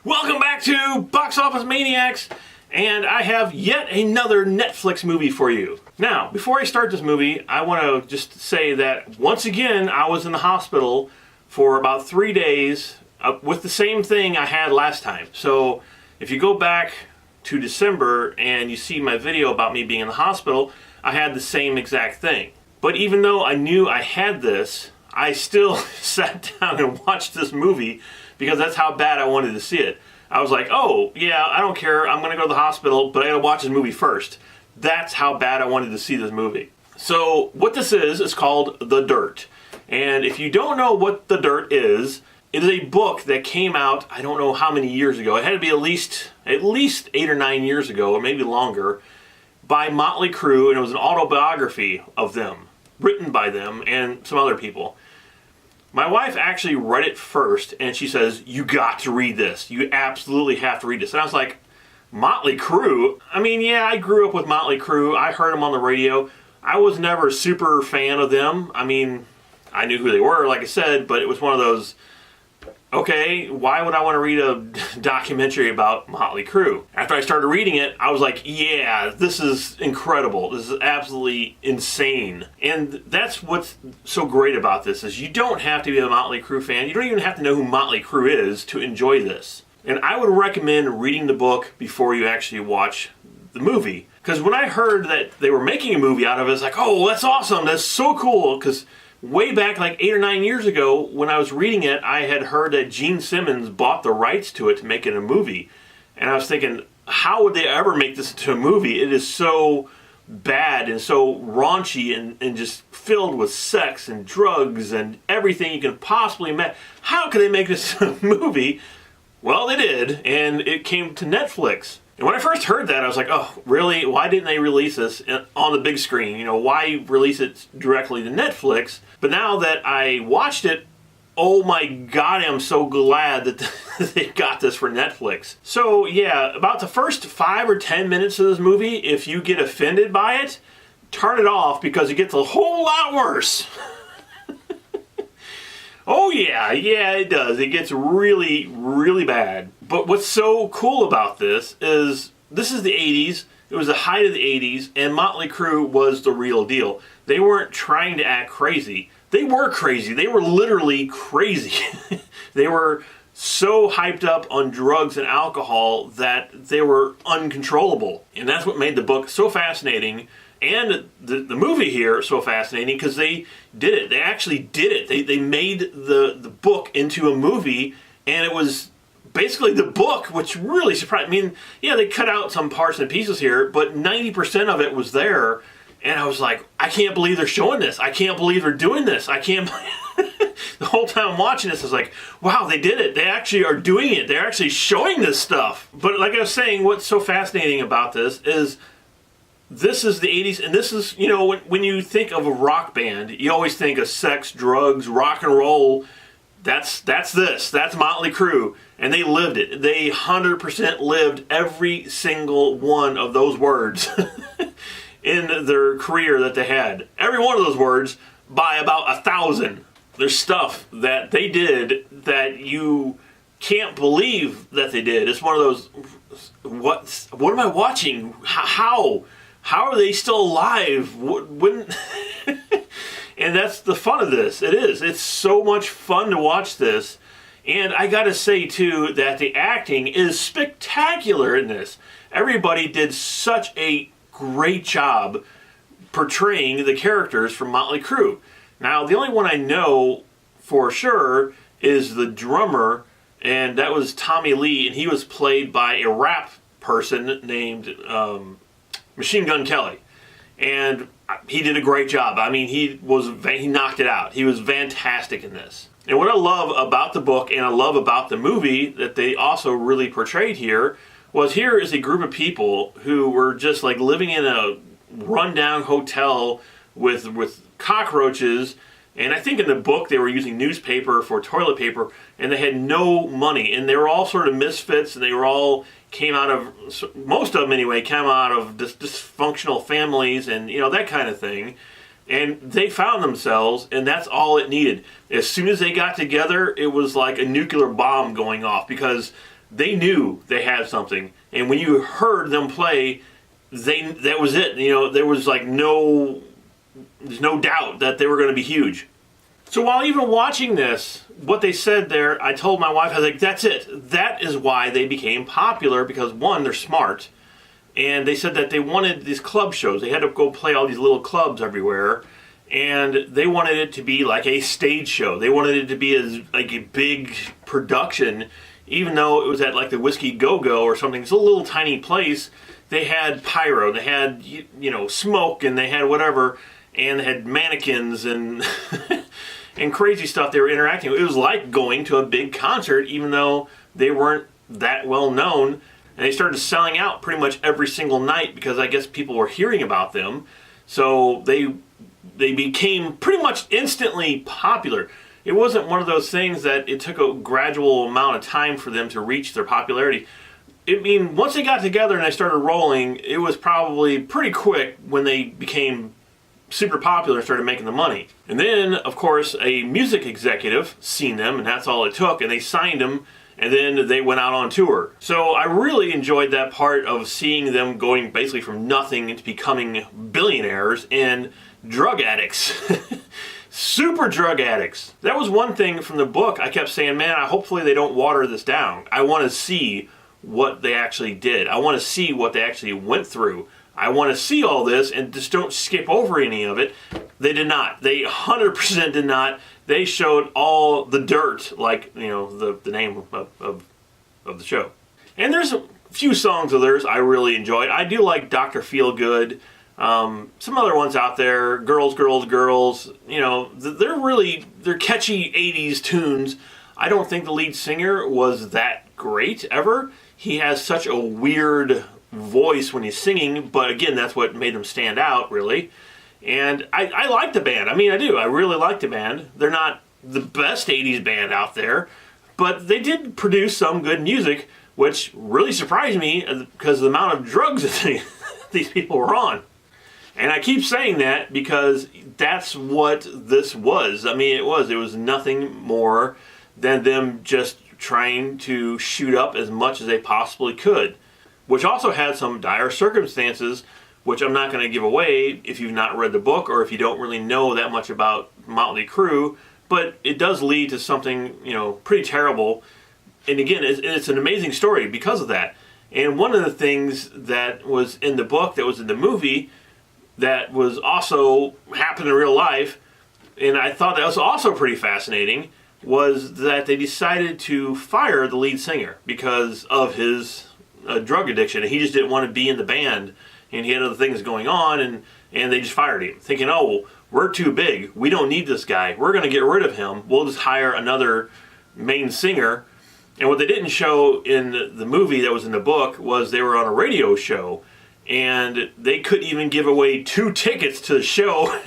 Welcome back to Box Office Maniacs, and I have yet another Netflix movie for you. Now, before I start this movie, I want to just say that once again, I was in the hospital for about 3 days with the same thing I had last time. So, if you go back to December and you see my video about me being in the hospital, I had the same exact thing. But even though I knew I had this, I still sat down and watched this movie because that's how bad I wanted to see it. I was like, oh, yeah, I don't care. I'm going to go to the hospital, but I got to watch this movie first. That's how bad I wanted to see this movie. So what this is called The Dirt. And if you don't know what The Dirt is, it is a book that came out, I don't know how many years ago. It had to be at least 8 or 9 years ago, or maybe longer, by Motley Crue, and it was an autobiography of them, written by them and some other people. My wife actually read it first, and she says, you got to read this. You absolutely have to read this. And I was like, Motley Crue? I mean, yeah, I grew up with Motley Crue. I heard them on the radio. I was never a super fan of them. I mean, I knew who they were, like I said, but it was one of those, okay, why would I want to read a documentary about Motley Crue? After I started reading it, I was like, yeah, this is incredible. This is absolutely insane. And that's what's so great about this, is you don't have to be a Motley Crue fan. You don't even have to know who Motley Crue is to enjoy this. And I would recommend reading the book before you actually watch the movie. Because when I heard that they were making a movie out of it, it's like, oh, that's awesome. That's so cool. Because way back like 8 or 9 years ago, when I was reading it, I had heard that Gene Simmons bought the rights to it to make it a movie. And I was thinking, how would they ever make this into a movie? It is so bad and so raunchy and just filled with sex and drugs and everything you can possibly imagine. How could they make this a movie? Well, they did, and it came to Netflix. And when I first heard that, I was like, oh, really? Why didn't they release this on the big screen? You know, why release it directly to Netflix? But now that I watched it, oh my God, I'm so glad that they got this for Netflix. So yeah, about the first 5 or 10 minutes of this movie, if you get offended by it, turn it off because it gets a whole lot worse. Oh yeah, it does. It gets really, really bad. But what's so cool about this is the 80s. It was the height of the 80s, and Motley Crue was the real deal. They weren't trying to act crazy. They were crazy. They were literally crazy. They were so hyped up on drugs and alcohol that they were uncontrollable. And that's what made the book so fascinating. And the movie here so fascinating because they did it. They actually did it. They made the book into a movie, and it was basically the book, which really surprised me. I mean, yeah, they cut out some parts and pieces here, but 90% of it was there. And I was like, I can't believe they're showing this. I can't believe they're doing this. I can't The whole time I'm watching this, I was like, wow, they did it. They actually are doing it. They're actually showing this stuff. But like I was saying, what's so fascinating about this is this is the 80s, and this is, you know, when you think of a rock band, you always think of sex, drugs, rock and roll. That's this. That's Motley Crue. And they lived it. They 100% lived every single one of those words in their career that they had. Every one of those words by about 1,000. There's stuff that they did that you can't believe that they did. It's one of those, what am I watching? How are they still alive? And that's the fun of this. It is. It's so much fun to watch this. And I gotta say, too, that the acting is spectacular in this. Everybody did such a great job portraying the characters from Motley Crue. Now, the only one I know for sure is the drummer, and that was Tommy Lee, and he was played by a rap person named Machine Gun Kelly, and he did a great job. I mean, he knocked it out. He was fantastic in this. And what I love about the book and I love about the movie that they also really portrayed here was here is a group of people who were just like living in a rundown hotel with cockroaches. And I think in the book they were using newspaper for toilet paper, and they had no money, and they were all sort of misfits, and they were all most of them anyway, came out of dysfunctional families and, you know, that kind of thing. And they found themselves, and that's all it needed. As soon as they got together, it was like a nuclear bomb going off, because they knew they had something. And when you heard them play, that was it. You know, there was like there's no doubt that they were going to be huge. So while even watching this, what they said there, I told my wife, I was like, that's it. That is why they became popular, because one, they're smart. And they said that they wanted these club shows. They had to go play all these little clubs everywhere. And they wanted it to be like a stage show. They wanted it to be like a big production, even though it was at like the Whiskey Go-Go or something. It's a little tiny place. They had pyro, they had, you know, smoke, and they had whatever, and they had mannequins and and crazy stuff they were interacting with. It was like going to a big concert, even though they weren't that well known. And they started selling out pretty much every single night because I guess people were hearing about them. So they became pretty much instantly popular. It wasn't one of those things that it took a gradual amount of time for them to reach their popularity. I mean, once they got together and they started rolling, it was probably pretty quick when they became super popular and started making the money. And then, of course, a music executive seen them, and that's all it took, and they signed them, and then they went out on tour. So I really enjoyed that part of seeing them going basically from nothing to becoming billionaires and drug addicts. Super drug addicts. That was one thing from the book. I kept saying, man, hopefully they don't water this down. I want to see what they actually did. I want to see what they actually went through. I want to see all this, and just don't skip over any of it. They did not. They 100% did not. They showed all the dirt, like, you know, the name of the show. And there's a few songs of theirs I really enjoyed. I do like Dr. Feelgood. Some other ones out there, Girls, Girls, Girls. You know, they're catchy 80s tunes. I don't think the lead singer was that great ever. He has such a weird voice when he's singing, but again, that's what made him stand out, really. And I like the band. I mean, I do. I really like the band. They're not the best 80s band out there, but they did produce some good music, which really surprised me because of the amount of drugs that these people were on. And I keep saying that because that's what this was. I mean, it was nothing more than them just trying to shoot up as much as they possibly could, which also had some dire circumstances, which I'm not going to give away if you've not read the book or if you don't really know that much about Motley Crue, but it does lead to something, you know, pretty terrible. And again, it's an amazing story because of that. And one of the things that was in the book that was in the movie that was also happened in real life, and I thought that was also pretty fascinating, was that they decided to fire the lead singer because of his drug addiction. He just didn't want to be in the band, and he had other things going on, and they just fired him, thinking, oh, we're too big. We don't need this guy. We're going to get rid of him. We'll just hire another main singer. And what they didn't show in the movie that was in the book was they were on a radio show, and they couldn't even give away 2 tickets to the show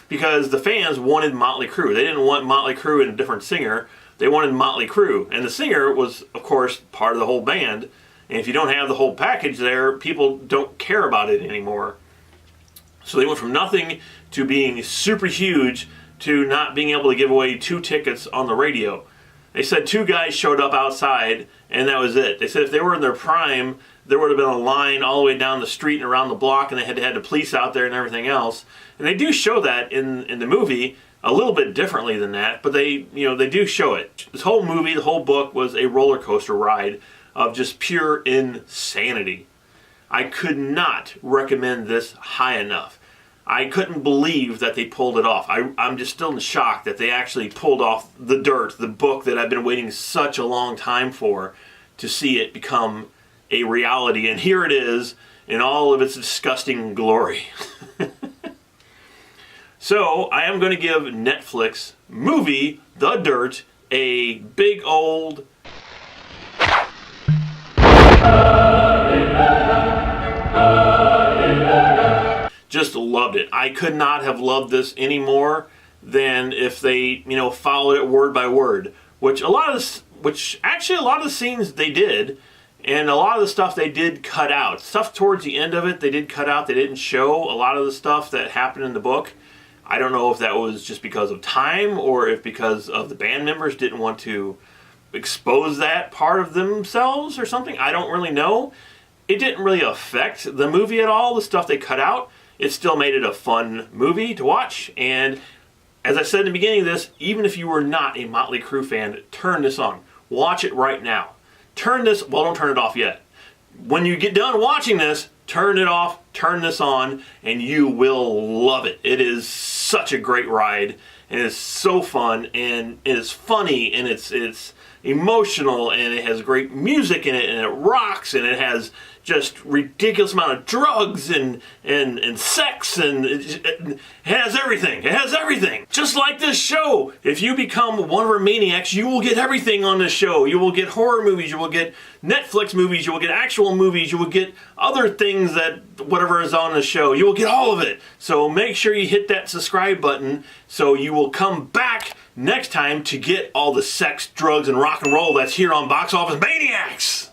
because the fans wanted Motley Crue. They didn't want Motley Crue and a different singer. They wanted Motley Crue. And the singer was, of course, part of the whole band. And if you don't have the whole package there, people don't care about it anymore. So they went from nothing to being super huge to not being able to give away 2 tickets on the radio. They said 2 guys showed up outside, and that was it. They said if they were in their prime, there would have been a line all the way down the street and around the block, and they had the police out there and everything else. And they do show that in the movie a little bit differently than that, but they do show it. This whole movie, the whole book was a roller coaster ride of just pure insanity. I could not recommend this high enough. I couldn't believe that they pulled it off. I'm just still in shock that they actually pulled off The Dirt, the book that I've been waiting such a long time for, to see it become a reality. And here it is in all of its disgusting glory. So I am going to give Netflix movie The Dirt a big old... Just loved it. I could not have loved this any more than if they, followed it word by word. Which a lot of the scenes they did, and a lot of the stuff they did cut out. Stuff towards the end of it they did cut out. They didn't show a lot of the stuff that happened in the book. I don't know if that was just because of time or if because of the band members didn't want to expose that part of themselves or something. I don't really know. It didn't really affect the movie at all, the stuff they cut out. It still made it a fun movie to watch. And as I said in the beginning of this, even if you were not a Motley Crue fan, turn this on. Watch it right now. Turn this, well, don't turn it off yet. When you get done watching this, turn it off, turn this on, and you will love it. It is such a great ride, and it's so fun, and it's funny, and it's emotional, and it has great music in it, and it rocks, and it has just ridiculous amount of drugs and sex, and it has everything. It has everything. Just like this show. If you become one of our maniacs, you will get everything on this show. You will get horror movies, you will get Netflix movies, you will get actual movies, you will get other things that whatever is on the show. You will get all of it. So make sure you hit that subscribe button so you will come back next time to get all the sex, drugs, and rock and roll that's here on Box Office Maniacs.